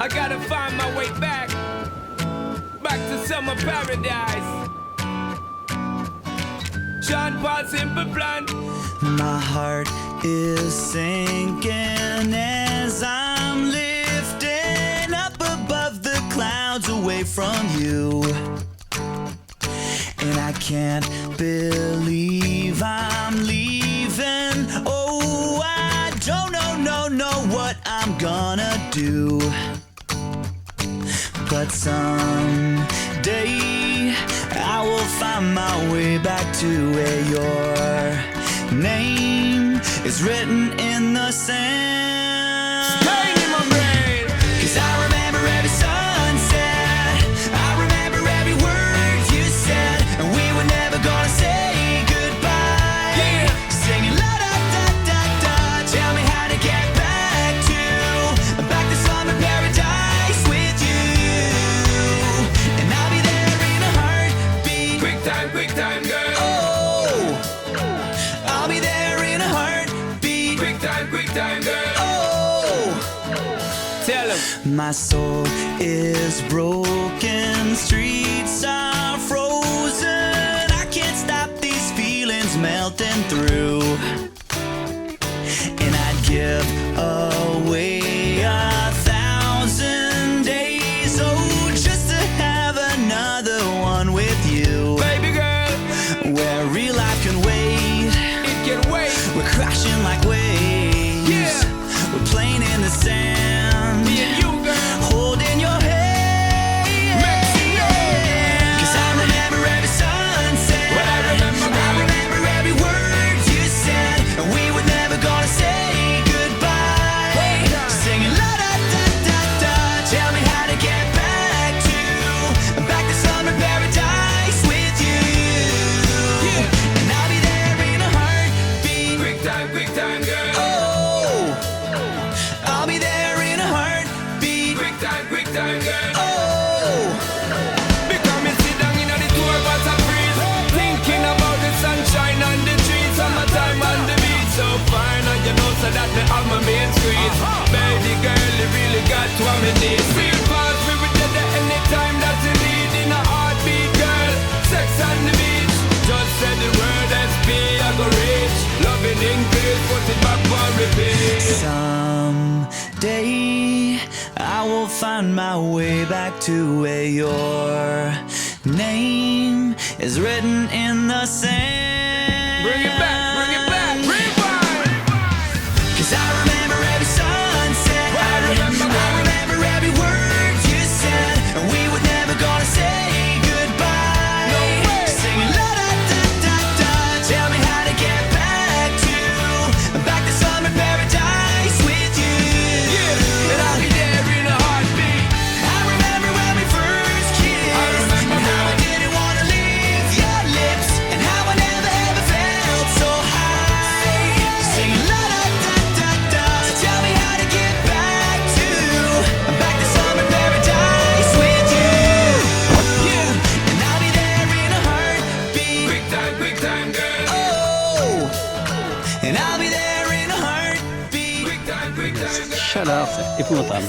I gotta find my way back to summer paradise. Sean Paul, simple plan. My heart is sinking as I'm lifting up above the clouds away from you. And I can't believe I'm leaving. Oh, I don't know what I'm gonna do. But someday I will find my way back to where your name is written in the sand. Pain in my brain. 'Cause I remember every sunset, I remember every word you said, and we were never gonna say goodbye. Yeah. Singing la da da da da, tell me how to get back to summer paradise with you. And I'll be there in a heartbeat. Quick time, girl. Oh, I'll be there in a heartbeat. Quick time, girl. Oh, Tell him. my soul is broken, streets are frozen. I can't stop these feelings melting through. And I'd give away 1,000 days, oh, just to have another one with you. Baby girl, Where real life can wait, it can wait. we're crashing like waves. Yeah. We're playing in the sand, Me and you, girl. holding your hand. Mexico. 'Cause I remember every sunset, What I remember, I remember every word you said, and we were never gonna say goodbye. Singing la da da da da, tell me how to get back to summer paradise with you. And I'll be there in a heartbeat. Quick time, girl. Oh, I'll be there in a heartbeat. Quick time, girl. Oh, Because me sit down in the tour bus and freeze, thinking about the sunshine and the trees, summertime on the beach, so fine, and you know so that me have my main squeeze. Baby girl, you really got what me need. Real fast, we will get there anytime that you need in a heartbeat, girl. Sex on the beach, just say the word SP, I go reach. Loving English, put it back for repeat. someday I will find my way back to where your name is written in the sand. Bring it back, rewind. 'Cause I remember every sunset, What I remember, I remember every word you said, and we were never gonna say goodbye. No way. Singing la da da da da, tell me how to get back to summer paradise with you. Yeah, and I'll be there in a heartbeat. I remember when we first kissed, I remember, and how I girl. didn't wanna leave your lips, and how I never ever felt so high. Singing la da da da da, tell me how to get back to summer paradise with you. Yeah, and I'll be there in a heartbeat. Quick time, girl. Oh, and I'll be there in a heartbeat. Quick time, girl. Shut up, épouvantable.